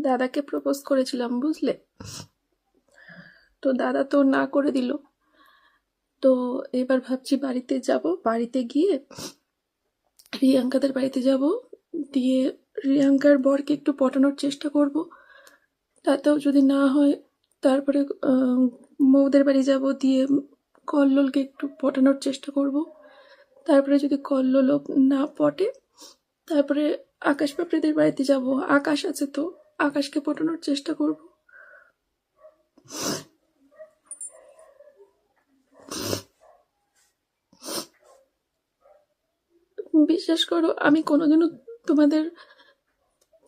দাদাকে প্রপোজ করেছিলাম, বুঝলে? তো দাদা তো না করে দিল। তো এবার ভাবছি বাড়িতে যাব, বাড়িতে গিয়ে রিয়াঙ্কাদের বাড়িতে যাব, দিয়ে রিয়াঙ্কার বরকে একটু পটানোর চেষ্টা করব। তাতেও যদি না হয় তারপরে মৌদের বাড়ি যাব, দিয়ে কল্লোলকে একটু পটানোর চেষ্টা করব। তারপরে যদি কল্লোলও না পটে তারপরে আকাশ পাপড়িদের বাড়িতে যাব, আকাশ আছে তো, আকাশকে পটানোর চেষ্টা করব। বিশ্বাস করো, আমি কোনোদিনও তোমাদের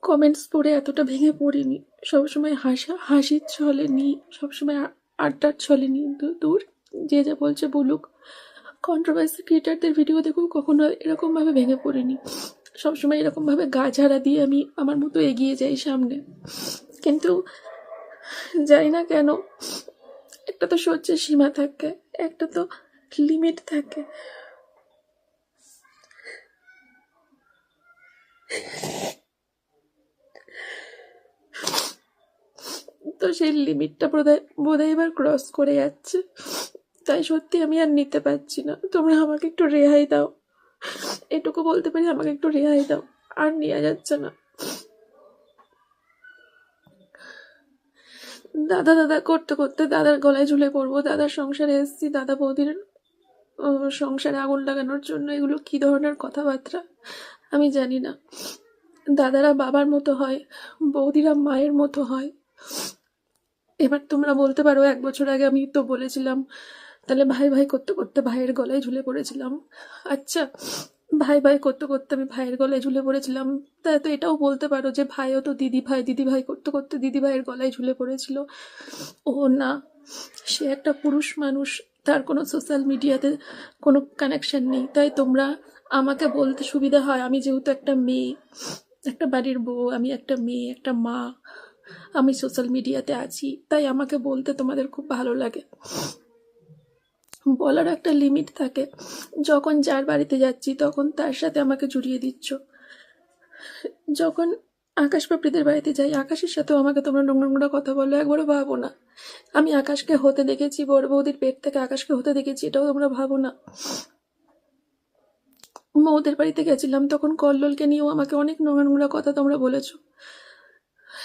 কমেন্টস পড়ে এতটা ভেঙে পড়িনি। সবসময় হাসির ছলে নিই, সবসময় আড্ডার ছলে নিই। দূর, যে যা বলছে বলুক। কন্ট্রোভার্সি ক্রিয়েটারদের ভিডিও দেখেও কখনো এরকমভাবে ভেঙে পড়িনি। সবসময় এরকমভাবে গা ঝাড়া দিয়ে আমি আমার মতো এগিয়ে যাই সামনে। কিন্তু জানি না কেন, একটা তো সহ্যের সীমা থাকে, একটা তো লিমিট থাকে। তো সেই লিমিটটা বোধহয় এবার ক্রস করে যাচ্ছে। তাই সত্যি আমি আর নিতে পারছি না। তোমরা আমাকে একটু রেহাই দাও, এটুকু বলতে পারি, আমাকে একটু রেহাই দাও। আর নেওয়া যাচ্ছে না। দাদা দাদা করতে করতে দাদার গলায় ঝুলে পড়বো। দাদার সংসারে এসেছি, দাদা বৌদির সংসারে আগুন লাগানোর জন্য। এগুলো কি ধরনের কথাবার্তা আমি জানি না। দাদারা বাবার মতো হয়, বৌদিরা মায়ের মতো হয়। এবার তোমরা বলতে পারো 1 বছর আগে আমি তো বলেছিলাম, তাহলে ভাই ভাই করতে করতে ভাইয়ের গলায় ঝুলে পড়েছিলাম। আচ্ছা, ভাই ভাই করতে করতে আমি ভাইয়ের গলায় ঝুলে পড়েছিলাম, তাই তো এটাও বলতে পারো যে ভাইও তো দিদি ভাই করতে করতে দিদি ভাইয়ের গলায় ঝুলে পড়েছিল। ও না, সে একটা পুরুষ মানুষ, তার কোনো সোশ্যাল মিডিয়াতে কোনো কানেকশন নেই। তাই তোমরা আমাকে বলতে সুবিধা হয়, আমি যেহেতু একটা মেয়ে, একটা বাড়ির বউ, আমি একটা মেয়ে, একটা মা, আমি সোশ্যাল মিডিয়াতে আছি, তাই আমাকে বলতে তোমাদের খুব ভালো লাগে। বলার একটা লিমিট থাকে। যখন যার বাড়িতে যাচ্ছি তখন তার সাথে আমাকে জড়িয়ে দিচ্ছ। যখন আকাশ পাপড়িদের বাড়িতে যাই, আকাশের সাথেও আমাকে তোমরা নোংরা নোংরা কথা বলো, একবারও ভাবো না। আমি আকাশকে হতে দেখেছি, বড় বৌদির পেট থেকে আকাশকে হতে দেখেছি, এটাও তোমরা ভাবো না। মৌদের বাড়িতে গেছিলাম, তখন কল্লোলকে নিয়েও আমাকে অনেক নোংরা নোংরা কথা তোমরা বলেছো।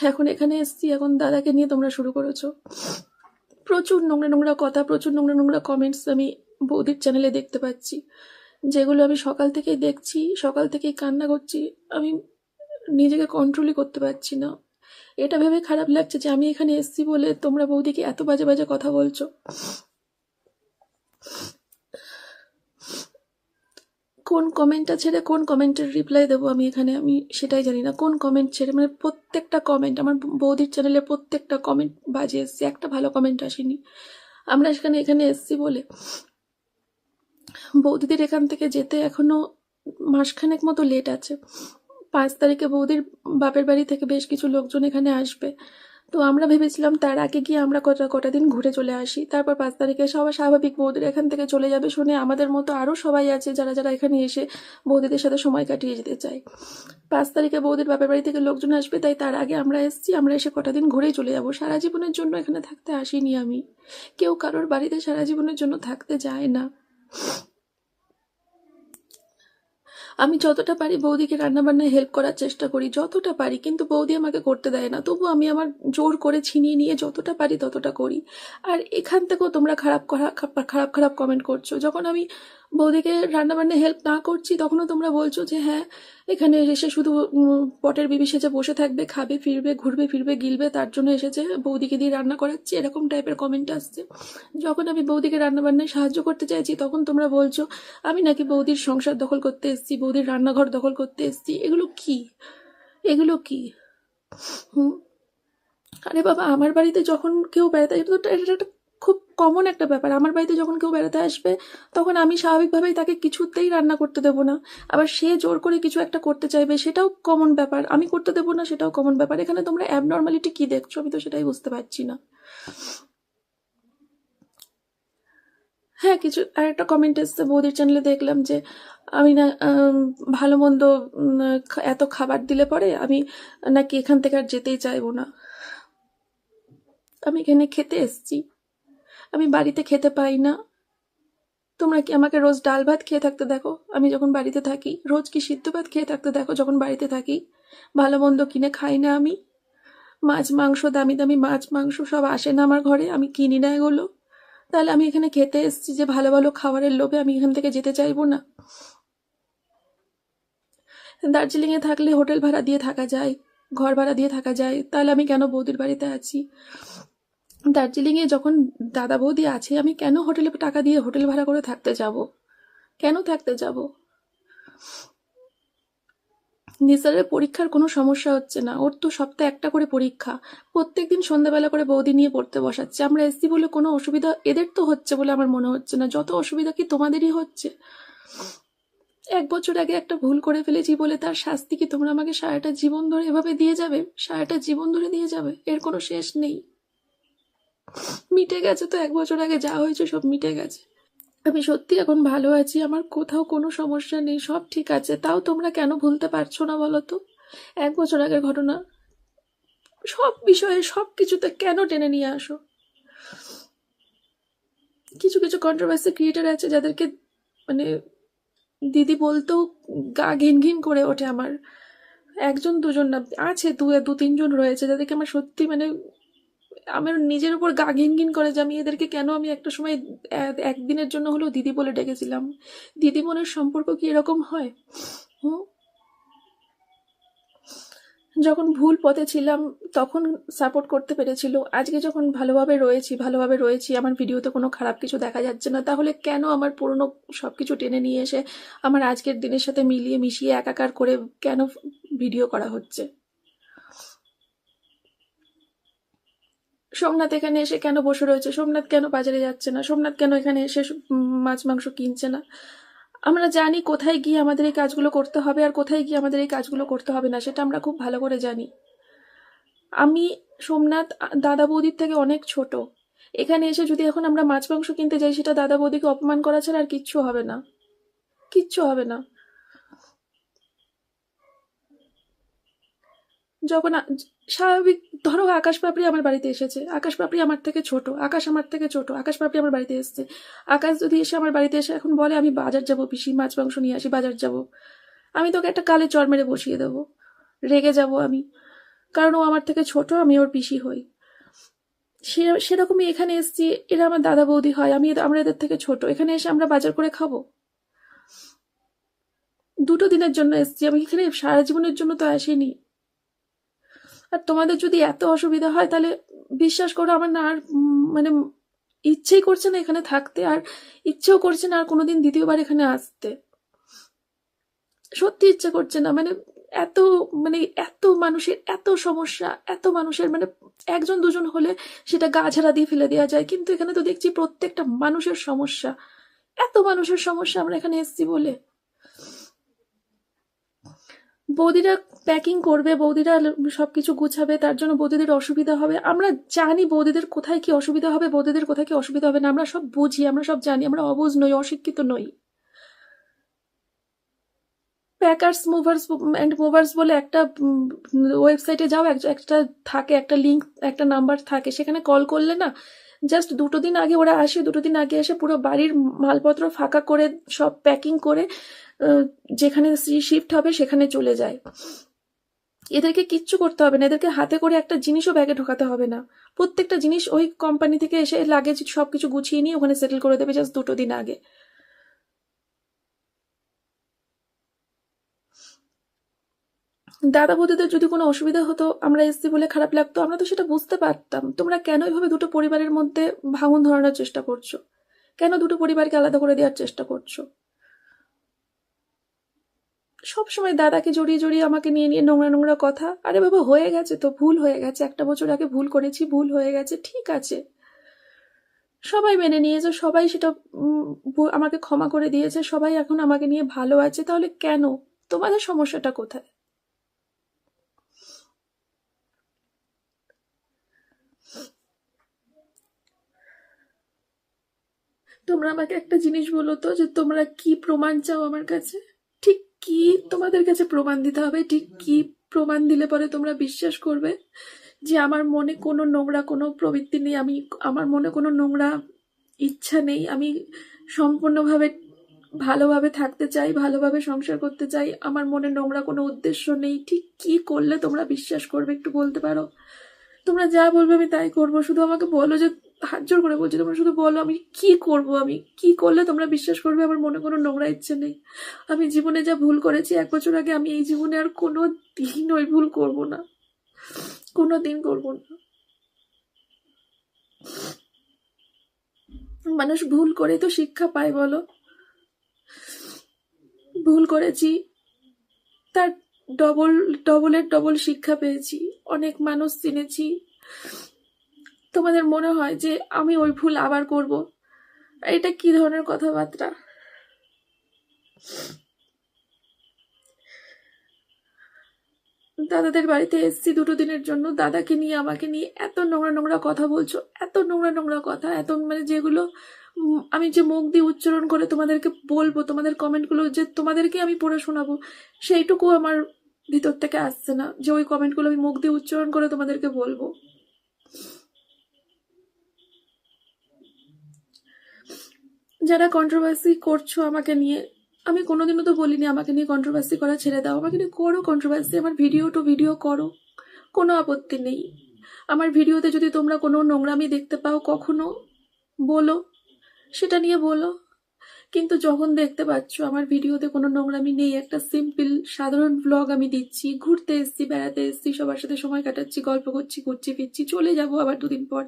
এখন এখানে এসছি, এখন দাদাকে নিয়ে তোমরা শুরু করেছো। প্রচুর নোংরা নোংরা কথা, প্রচুর নোংরা নোংরা কমেন্টস আমি বৌদির চ্যানেলে দেখতে পাচ্ছি, যেগুলো আমি সকাল থেকেই দেখছি, সকাল থেকেই কান্না করছি। আমি নিজেকে কন্ট্রোলই করতে পারছি না। এটা ভেবে খারাপ লাগছে যে আমি এখানে এসছি বলে তোমরা বৌদিকে এত বাজে বাজে কথা বলছো। কোন কমেন্টটা ছেড়ে কোন কমেন্টের রিপ্লাই দেবো আমি এখানে, আমি সেটাই জানি না। কোন কমেন্ট ছেড়ে, মানে প্রত্যেকটা কমেন্ট, আমার বৌদির চ্যানেলে প্রত্যেকটা কমেন্ট বাজে এসছে, একটা ভালো কমেন্ট আসেনি। আমরা এখানে এসছি বলে বৌদিদের এখান থেকে যেতে এখনো মাসখানেক মতো লেট আছে। 5 তারিখে বৌদির বাপের বাড়ি থেকে বেশ কিছু লোকজন এখানে আসবে। তো আমরা ভেবেছিলাম তার আগে গিয়ে আমরা কটা দিন ঘুরে চলে আসি, তারপর 5 তারিখে সবাই স্বাভাবিক বৌদির এখান থেকে চলে যাবে শুনে আমাদের মতো আরও সবাই আছে যারা যারা এখানে এসে বৌদিদের সাথে সময় কাটিয়ে যেতে চায়। 5 তারিখে বৌদির বাপের বাড়ি থেকে লোকজন আসবে, তাই তার আগে আমরা এসেছি। আমরা এসে কটা দিন ঘুরেই চলে যাব। সারা জীবনের জন্য এখানে থাকতে আসিনি আমি। কেউ কারোর বাড়িতে সারা জীবনের জন্য থাকতে যায় না। আমি যতটা পারি বৌদিকে রান্নাবান্নায় হেল্প করার চেষ্টা করি, যতটা পারি, কিন্তু বৌদি আমাকে করতে দেয় না। তবু আমি আমার জোর করে ছিনিয়ে নিয়ে যতটা পারি ততটা করি। আর এখান থেকেও তোমরা খারাপ খারাপ খারাপ কমেন্ট করছো। যখন আমি বৌদিকে রান্নাবান্নায় হেল্প না করছি তখনও তোমরা বলছো যে হ্যাঁ, এখানে এসে শুধু পটের বিবি সেজে বসে থাকবে, খাবে ফিরবে, ঘুরবে ফিরবে গিলবে, তার জন্য এসেছে, বৌদিকে দিয়ে রান্না করাচ্ছি, এরকম টাইপের কমেন্ট আসছে। যখন আমি বৌদিকে রান্নাবান্নায় সাহায্য করতে চাইছি তখন তোমরা বলছো আমি নাকি বৌদির সংসার দখল করতে এসেছি, বৌদির রান্নাঘর দখল করতে এসেছি। এগুলো কি, এগুলো কি? হুম, আরে বাবা, আমার বাড়িতে যখন কেউ বেড়াতে, এটা একটা খুব কমন একটা ব্যাপার। আমার বাড়িতে যখন কেউ বেড়াতে আসবে তখন আমি স্বাভাবিকভাবেই তাকে কিছুতেই রান্না করতে দেবো না। আবার সে জোর করে কিছু একটা করতে চাইবে, সেটাও কমন ব্যাপার। আমি করতে দেবো না, সেটাও কমন ব্যাপার। এখানে তোমরা অ্যাবনর্মালিটি কি দেখছো আমি তো সেটাই বুঝতে পারছি না। হ্যাঁ, কিছু আর একটা কমেন্ট এসছে বৌদির চ্যানেলে, দেখলাম যে আমি না ভালো মন্দ এত খাবার দিলে পরে আমি নাকি এখান থেকে আর যেতেই চাইবো না। আমি এখানে খেতে এসছি, আমি বাড়িতে খেতে পাই না। তোমরা কি আমাকে রোজ ডাল ভাত খেয়ে থাকতে দেখো আমি যখন বাড়িতে থাকি? রোজ কি সিদ্ধ ভাত খেয়ে থাকতে দেখো যখন বাড়িতে থাকি? ভালো মন্দ কিনে খাই না আমি? মাছ মাংস, দামি দামি মাছ মাংস সব আসে না আমার ঘরে? আমি কিনি না এগুলো? তাহলে আমি এখানে খেতে এসেছি যে ভালো ভালো খাবারের লোভে আমি এখান থেকে যেতে চাইবো না? দার্জিলিংয়ে থাকলে হোটেল ভাড়া দিয়ে থাকা যায়, ঘর ভাড়া দিয়ে থাকা যায়, তাহলে আমি কেন বৌদির বাড়িতে আছি? দার্জিলিংয়ে যখন দাদা বৌদি আছে, আমি কেন হোটেলে টাকা দিয়ে হোটেল ভাড়া করে থাকতে যাব? কেন থাকতে যাব? নিসারের পরীক্ষার কোনো সমস্যা হচ্ছে না, ওর তো সপ্তাহে একটা করে পরীক্ষা। প্রত্যেকদিন সন্ধ্যাবেলা করে বৌদি নিয়ে পড়তে বসাচ্ছে। আমরা এসছি বলে কোনো অসুবিধা এদের তো হচ্ছে বলে আমার মনে হচ্ছে না। যত অসুবিধা কি তোমাদেরই হচ্ছে? 1 বছর আগে একটা ভুল করে ফেলেছি বলে তার শাস্তি কি তোমরা আমাকে সারাটা জীবন ধরে এভাবে দিয়ে যাবে? সারাটা জীবন ধরে দিয়ে যাবে? এর কোনো শেষ নেই। মিটে গেছে তো, 1 বছর আগে যা হয়েছে সব মিটে গেছে। আমি সত্যি এখন ভালো আছি, আমার কোথাও কোনো সমস্যা নেই, সব ঠিক আছে। তাও তোমরা কেন ভুলতে পারছো না বলো তো? 1 বছর আগের ঘটনা সব বিষয়ে সব কিছুতে কেন টেনে নিয়ে আসো? কিছু কিছু কন্ট্রোভার্সি ক্রিয়েটার আছে যাদেরকে মানে দিদি বলতেও গা ঘিন ঘিন করে ওঠে আমার। একজন দুজন না, আছে দু তিনজন রয়েছে যাদেরকে আমার সত্যি আমার নিজের উপর গা ঘিন ঘিন করে যে আমি এদেরকে কেন আমি একটা সময় একদিনের জন্য হলেও দিদি বলে ডেকেছিলাম। দিদি বোনের সম্পর্ক কি এরকম হয়? হুম, যখন ভুল পথে ছিলাম তখন সাপোর্ট করতে পেরেছিল। আজকে যখন ভালোভাবে রয়েছি, আমার ভিডিওতে কোনো খারাপ কিছু দেখা যাচ্ছে না, তাহলে কেন আমার পুরনো সবকিছু টেনে নিয়ে এসে আমার আজকের দিনের সাথে মিলিয়ে মিশিয়ে একাকার করে কেন ভিডিও করা হচ্ছে? সোমনাথ এখানে এসে কেন বসে রয়েছে? সোমনাথ কেন বাজারে যাচ্ছে না? সোমনাথ কেন এখানে এসে মাছ মাংস কিনছে না? আমরা জানি কোথায় গিয়ে আমাদের এই কাজগুলো করতে হবে আর কোথায় গিয়ে আমাদের এই কাজগুলো করতে হবে না, সেটা আমরা খুব ভালো করে জানি। আমি সোমনাথ দাদা বৌদির থেকে অনেক ছোট। এখানে এসে যদি এখন আমরা মাছ মাংস কিনতে যাই, সেটা দাদা বৌদিকে অপমান করা ছাড়া আর কিচ্ছু হবে না, কিচ্ছু হবে না। যখন স্বাভাবিক ধরো আকাশ পাপড়ি আমার বাড়িতে এসেছে, আকাশ পাপড়ি আমার থেকে ছোট, আকাশ আমার থেকে ছোট, আকাশ পাপড়ি আমার বাড়িতে এসেছে। আকাশ যদি এসে আমার বাড়িতে এসে এখন বলে আমি বাজার যাব পিসি, মাছ মাংস নিয়ে আসি, বাজার যাব, আমি তোকে একটা কালে চড় মেরে বসিয়ে দেবো। রেগে যাব আমি, কারণ ও আমার থেকে ছোট, আমি ওর পিসি হই। সেরকমই এখানে এসছি, এরা আমার দাদা বৌদি হয়, আমরা এদের থেকে ছোট। এখানে এসে আমরা বাজার করে খাবো? 2 দিনের জন্য এসছি আমি এখানে, সারা জীবনের জন্য তো আসিনি। আর তোমাদের যদি এত অসুবিধা হয় তাহলে বিশ্বাস করো আমার না আর ইচ্ছেই করছে না এখানে থাকতে, আর ইচ্ছেও করছে না আর কোনোদিন দ্বিতীয়বার এখানে আসতে। সত্যি ইচ্ছে করছে না। এত এত মানুষের এত সমস্যা, এত মানুষের একজন দুজন হলে সেটা গা ঝাড়া দিয়ে ফেলে দেওয়া যায়, কিন্তু এখানে তো দেখছি প্রত্যেকটা মানুষের সমস্যা। এত মানুষের সমস্যা আমরা এখানে এসছি বলে। বৌদিরা প্যাকিং করবে, বৌদিরা সবকিছু গুছাবে, তার জন্য বৌদিদের অসুবিধা হবে। আমরা জানি বৌদিদের কোথায় কি অসুবিধা হবে, বৌদিদের কোথায় কি অসুবিধা হবে না, আমরা সব বুঝি, আমরা সব জানি, আমরা অবুঝ নই, অশিক্ষিত নই। প্যাকার্স মুভার্স অ্যান্ড মুভার্স বলে একটা ওয়েবসাইটে যাও, একটা থাকে, একটা লিঙ্ক, একটা নাম্বার থাকে, সেখানে কল করলে না জাস্ট 2 দিন আগে ওরা আসে, 2দিন আগে এসে পুরো বাড়ির মালপত্র ফাঁকা করে সব প্যাকিং করে যেখানে শিফট হবে সেখানে চলে যায়। এদেরকে কিচ্ছু করতে হবে না, এদেরকে হাতে করে একটা জিনিসও ব্যাগে ঢোকাতে হবে না। প্রত্যেকটা জিনিস ওই কোম্পানি থেকে এসে লাগেজ সবকিছু গুছিয়ে নিয়ে ওখানে সেটেল করে দেবে জাস্ট 2দিন আগে। দাদা বৌদিদের যদি কোনো অসুবিধা হতো, আমরা এসছি বলে খারাপ লাগতো, আমরা তো সেটা বুঝতে পারতাম। তোমরা কেন এভাবে দুটো পরিবারের মধ্যে ভাঙন ধরানোর চেষ্টা করছো? কেন দুটো পরিবারকে আলাদা করে দেওয়ার চেষ্টা করছো? সবসময় দাদাকে জড়িয়ে জড়িয়ে আমাকে নিয়ে নিয়ে নোংরা নোংরা কথা। আরে বাবা, হয়ে গেছে তো, ভুল হয়ে গেছে, 1 বছর আগে ভুল করেছি, ভুল হয়ে গেছে, ঠিক আছে। সবাই মেনে নিয়েছে, সবাই সেটা আমাকে ক্ষমা করে দিয়েছে, সবাই এখন আমাকে নিয়ে ভালো আছে, তাহলে কেন? তোমাদের সমস্যাটা কোথায়? তোমরা আমাকে একটা জিনিস বলো তো, যে তোমরা কি প্রমাণ চাও আমার কাছে? ঠিক কি তোমাদের কাছে প্রমাণ দিতে হবে? ঠিক কি প্রমাণ দিলে পরে তোমরা বিশ্বাস করবে যে আমার মনে কোনো নোংরা কোনো প্রবৃত্তি নেই, আমার মনে কোনো নোংরা ইচ্ছা নেই, আমি সম্পূর্ণভাবে ভালোভাবে থাকতে চাই, ভালোভাবে সংসার করতে চাই, আমার মনে নোংরা কোনো উদ্দেশ্য নেই? ঠিক কি করলে তোমরা বিশ্বাস করবে একটু বলতে পারো? তোমরা যা বলবে আমি তাই করবো, শুধু আমাকে বলো, যে হাত জোর করে বলছি তোমরা শুধু বলো আমি কি করব, আমি কি করলে তোমরা বিশ্বাস করবে আমার মনে কোনো নোংরা ইচ্ছে নেই। আমি জীবনে যা ভুল করেছি 1 বছর আগে, আমি এই জীবনে আর কোনো দিন ওই ভুল করব না, কোনো দিন করবো না। মানুষ ভুল করে তো শিক্ষা পায় বলো? ভুল করেছি, তার ডবলের ডবল শিক্ষা পেয়েছি, অনেক মানুষ চিনেছি। তোমাদের মনে হয় যে আমি ওই ভুল আবার করব? এটা কি ধরনের কথাবার্তা? দাদাদের বাড়িতে এসছি 2 দিনের জন্য, দাদাকে নিয়ে আমাকে নিয়ে এত নোংরা নোংরা কথা বলছো, এত নোংরা নোংরা কথা, এত মানে যেগুলো আমি যে মুখ দিয়ে উচ্চারণ করে তোমাদেরকে বলবো, তোমাদের কমেন্টগুলো যে তোমাদেরকে আমি পড়ে শোনাবো, সেইটুকু আমার ভিতর থেকে আসছে না যে ওই কমেন্টগুলো আমি মুখ দিয়ে উচ্চারণ করে তোমাদেরকে বলবো। যারা কন্ট্রোভার্সি করছো আমাকে নিয়ে, আমি কোনোদিনও তো বলিনি আমাকে নিয়ে কন্ট্রোভার্সি করা ছেড়ে দাও, আমাকে নিয়ে করো কন্ট্রোভার্সি, আমার ভিডিও করো, কোনো আপত্তি নেই। আমার ভিডিওতে যদি তোমরা কোনো নোংরামি দেখতে পাও কখনো, বলো, সেটা নিয়ে বলো। কিন্তু যখন দেখতে পাচ্ছ আমার ভিডিওতে কোনো নোংরামি নেই, একটা সিম্পল সাধারণ ব্লগ আমি দিচ্ছি, ঘুরতে এসছি, বেড়াতে এসছি, সবার সাথে সময় কাটাচ্ছি, গল্প করছি, ঘুরছি ফিরছি, চলে যাব আবার 2 দিন পর,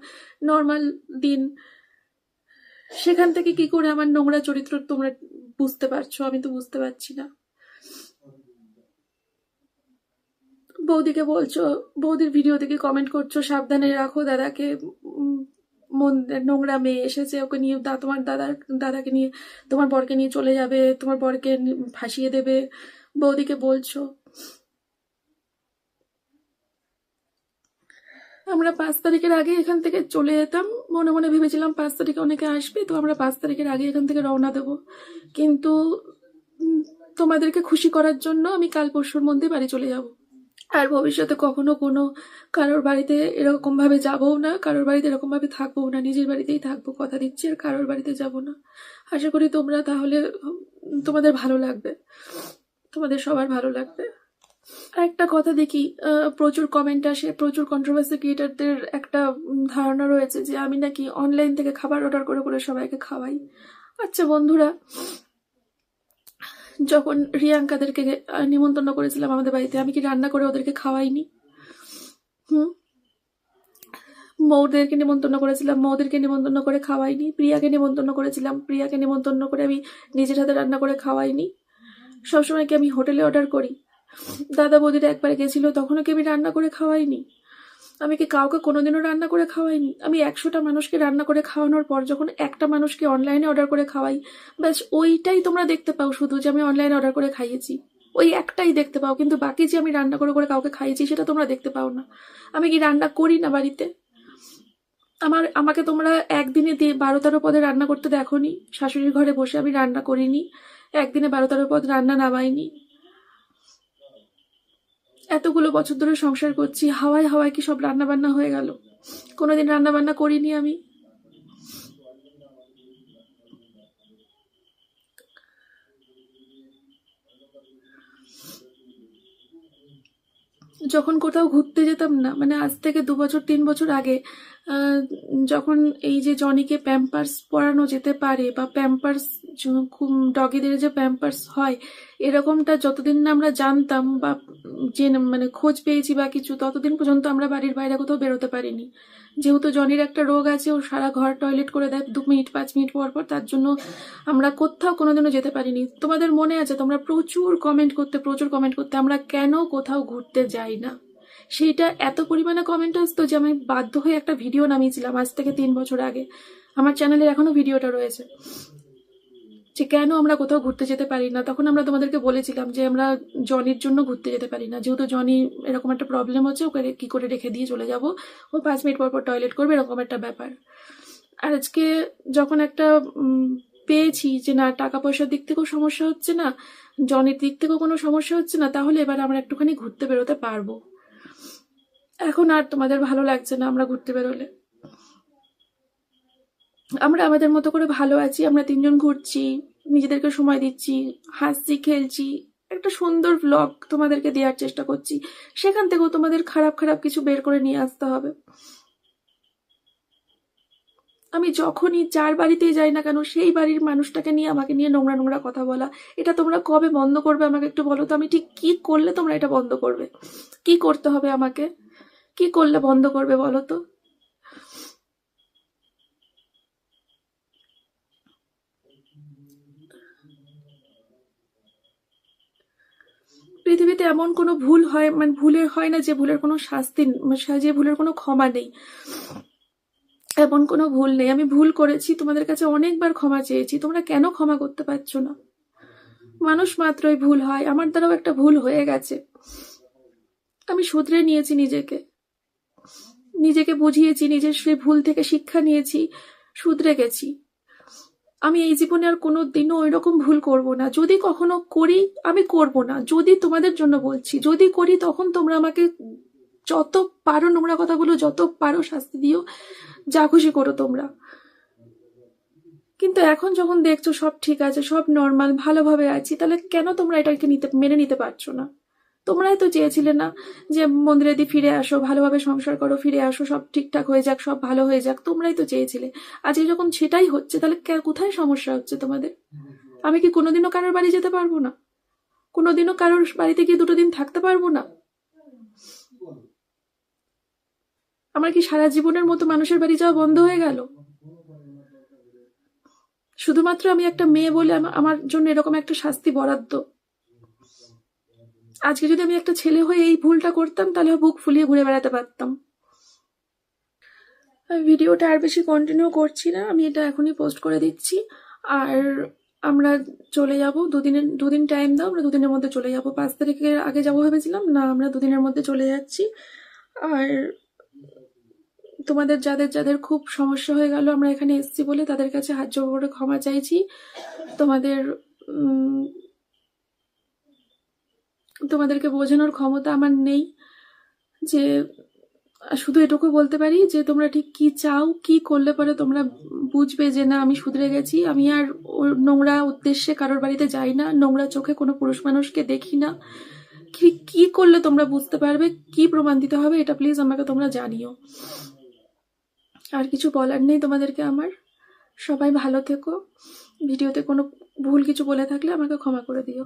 নর্মাল দিন, সেখান থেকে কি করে আমার নোংরা চরিত্র তোমরা বুঝতে পারছো? আমি তো বুঝতে পারছি না। বৌদিকে বলছো, বৌদির ভিডিও দেখে কমেন্ট করছো সাবধানে রাখো দাদাকে, নোংরা মেয়ে এসেছে, ওকে নিয়ে তোমার দাদাকে নিয়ে, তোমার বরকে নিয়ে চলে যাবে, তোমার বরকে ভাসিয়ে দেবে, বৌদিকে বলছো। আমরা 5 তারিখের আগে এখান থেকে চলে যেতাম, মনে মনে ভেবেছিলাম 5 তারিখে অনেকে আসবে, তো আমরা 5 তারিখের আগে এখান থেকে রওনা দেবো, কিন্তু তোমাদেরকে খুশি করার জন্য আমি কাল পরশুর মধ্যে বাড়ি চলে যাব। আর ভবিষ্যতে কখনো কোনো কারোর বাড়িতে এরকম ভাবে যাবও না, কারোর বাড়িতে এরকম ভাবে থাকবো না, নিজের বাড়িতেই থাকবো, কথা দিচ্ছি, আর কারোর বাড়িতে যাব না। আশা করি তোমরা তাহলে তোমাদের ভালো লাগবে, তোমাদের সবার ভালো লাগবে। আর একটা কথা দেখি, প্রচুর কমেন্ট আসে, প্রচুর কন্ট্রোভার্সি ক্রিয়েটারদের একটা ধারণা রয়েছে যে আমি নাকি অনলাইন থেকে খাবার অর্ডার করে করে সবাইকে খাওয়াই। আচ্ছা বন্ধুরা, যখন রিয়াঙ্কাদেরকে নিমন্ত্রণ করেছিলাম আমাদের বাড়িতে, আমি কি রান্না করে ওদেরকে খাওয়াইনি? মৌদেরকে নিমন্ত্রণ করেছিলাম, মৌদেরকে নিমন্ত্রণ করে খাওয়াইনি? প্রিয়াকে নিমন্ত্রণ করেছিলাম, প্রিয়াকে নিমন্ত্রণ করে আমি নিজের হাতে রান্না করে খাওয়াইনি? সবসময় কি আমি হোটেলে অর্ডার করি? দাদা বৌদিরা একবার গেছিল, তখনও কি আমি রান্না করে খাওয়াইনি? আমি কি কাউকে কোনোদিনও রান্না করে খাওয়াইনি? আমি 100টা মানুষকে রান্না করে খাওয়ানোর পর যখন একটা মানুষকে অনলাইনে অর্ডার করে খাওয়াই, ব্যাস ওইটাই তোমরা দেখতে পাও, শুধু যে আমি অনলাইনে অর্ডার করে খাইয়েছি, ওই একটাই দেখতে পাও, কিন্তু বাকি যে আমি রান্না করে করে কাউকে খাইয়েছি সেটা তোমরা দেখতে পাও না। আমি কি রান্না করি না বাড়িতে? আমাকে তোমরা একদিনে 12-13 পদে রান্না করতে দেখোনি? শাশুড়ির ঘরে বসে আমি রান্না করিনি, একদিনে 12-13 পদ রান্না নামাইনি? এতগুলো বছর ধরে সংসার করছি, হাওয়ায় হাওয়ায় কি সব রান্না বান্না হয়ে গেল? কোনোদিন রান্না বান্না করিনি আমি? যখন কোথাও ঘুরতে যেতাম না, মানে আজ থেকে 2 বছর 3 বছর আগে, যখন এই যে জনিকে প্যাম্পার্স পরানো যেতে পারে, বা প্যাম্পার্স ডগিদের যে প্যাম্পার্স হয়, এরকমটা যতদিন না আমরা জানতাম বা যে মানে খোঁজ পেয়েছি বা কিছু, ততদিন পর্যন্ত আমরা বাড়ির বাইরে কোথাও বেরোতে পারিনি। যেহেতু জনির একটা রোগ আছে, ও সারা ঘর টয়লেট করে দেয় 2 মিনিট 5 মিনিট পর পর, তার জন্য আমরা কোথাও কোনোদিনও যেতে পারিনি। তোমাদের মনে আছে, তোমরা প্রচুর কমেন্ট করতে আমরা কেন কোথাও ঘুরতে যাই না, সেইটা এত পরিমাণে কমেন্ট আসতো যে আমি বাধ্য হয়ে একটা ভিডিও নামিয়েছিলাম আজ থেকে 3 বছর আগে, আমার চ্যানেলে এখনো ভিডিওটা রয়েছে, যে কেন আমরা কোথাও ঘুরতে যেতে পারি না। তখন আমরা তোমাদেরকে বলেছিলাম যে আমরা জনির জন্য ঘুরতে যেতে পারি না, যেহেতু জনি এরকম একটা প্রবলেম হচ্ছে, ওকে কি করে রেখে দিয়ে চলে যাব, ও 5 মিনিট পর পর টয়লেট করবে, এরকম একটা ব্যাপার। আর আজকে যখন একটা পেয়েছি যে না, টাকা পয়সার দিক থেকেও সমস্যা হচ্ছে না, জনের দিক থেকেও কোনো সমস্যা হচ্ছে না, তাহলে এবার আমরা একটুখানি ঘুরতে বেরোতে পারবো। এখন আর তোমাদের ভালো লাগছে না আমরা ঘুরতে বেরোলে। আমরা আমাদের মতো করে ভালো আছি, আমরা তিনজন ঘুরছি, নিজেদেরকে সময় দিচ্ছি, হাসছি, খেলছি, একটা সুন্দর ব্লগ তোমাদেরকে দেওয়ার চেষ্টা করছি। সেখান থেকেও তোমাদের খারাপ খারাপ কিছু বের করে নিয়ে আসতে হবে। আমি যখনই যার বাড়িতেই যাই না কেন, সেই বাড়ির মানুষটাকে নিয়ে আমাকে নিয়ে নোংরা নোংরা কথা বলা, এটা তোমরা কবে বন্ধ করবে আমাকে একটু বলো তো। আমি ঠিক কি করলে তোমরা এটা বন্ধ করবে? কি করতে হবে আমাকে? কি করলে বন্ধ করবে বলো তো? পৃথিবীতে এমন কোনো ভুল হয়, মানে ভুলের হয় না যে ভুলের কোনো শাস্তি, যে ভুলের কোনো ক্ষমা নেই, এমন কোনো ভুল নেই। আমি ভুল করেছি, তোমাদের কাছে অনেকবার ক্ষমা চেয়েছি, তোমরা কেন ক্ষমা করতে পারছো না? মানুষ মাত্রই ভুল হয়, আমার দ্বারাও একটা ভুল হয়ে গেছে, আমি শুধরে নিয়েছি নিজেকে, নিজেকে বুঝিয়েছি, নিজের সেই ভুল থেকে শিক্ষা নিয়েছি, শুধরে গেছি। আমি এই জীবনে আর কোনো দিনও ওই রকম ভুল করব না। যদি কখনো করি, আমি করব না। যদি তোমাদের জন্য বলছি, যদি করি তখন তোমরা আমাকে যত পারো নোংরা কথা বলো, যত পারো শাস্তি দিও, যা খুশি করো তোমরা। কিন্তু এখন যখন দেখছো সব ঠিক আছে, সব নর্মাল, ভালোভাবে আছি, তাহলে কেন তোমরা এটাকে মেনে নিতে পারছো না? তোমরাই তো চেয়েছিলে না যে মন্দিরে দিয়ে ফিরে আসো, ভালোভাবে সংসার করো, ফিরে আসো, সব ঠিকঠাক হয়ে যাক, সব ভালো হয়ে যাক, তোমরাই তো চেয়েছিলে। আজকে যখন সেটাই হচ্ছে, তাহলে কোথায় সমস্যা হচ্ছে তোমাদের? আমি কি কোনোদিনও কারোর বাড়ি যেতে পারবো না? কোনোদিনও কারোর বাড়িতে গিয়ে 2 দিন থাকতে পারবো না? আমার কি সারা জীবনের মতো মানুষের বাড়ি যাওয়া বন্ধ হয়ে গেল? শুধুমাত্র আমি একটা মেয়ে বলে আমার জন্য এরকম একটা শাস্তি বরাদ্দ? আজকে যদি আমি একটা ছেলে হয়ে এই ভুলটা করতাম, তাহলে বুক ফুলিয়ে ঘুরে বেড়াতে পারতাম। আমি ভিডিওটা আর বেশি কন্টিনিউ করছি না, আমি এটা এখনই পোস্ট করে দিচ্ছি। আর আমরা চলে যাব, 2 দিন টাইম দাও, আমরা 2 দিনের মধ্যে চলে যাব। 5 তারিখের আগে যাবো ভেবেছিলাম, না আমরা 2 দিনের মধ্যে চলে যাচ্ছি। আর তোমাদের যাদের যাদের খুব সমস্যা হয়ে গেল আমরা এখানে এসেছি বলে, তাদের কাছে হাত জোড় করে ক্ষমা চাইছি। তোমাদের তোমাদেরকে বোঝানোর ক্ষমতা আমার নেই, যে শুধু এটুকু বলতে পারি যে তোমরা ঠিক কি চাও, কি করলে পরে তোমরা বুঝবে যে না আমি শুধরে গেছি, আমি আর ওর নোংরা উদ্দেশ্যে কারোর বাড়িতে যাই না, নোংরা চোখে কোনো পুরুষ মানুষকে দেখি না। কি করলে তোমরা বুঝতে পারবে, কি প্রমাণ দিতে হবে, এটা প্লিজ আমাকে তোমরা জানিও। আর কিছু বলার নেই তোমাদেরকে আমার। সবাই ভালো থেকো। ভিডিওতে কোনো ভুল কিছু বলে থাকলে আমাকে ক্ষমা করে দিও।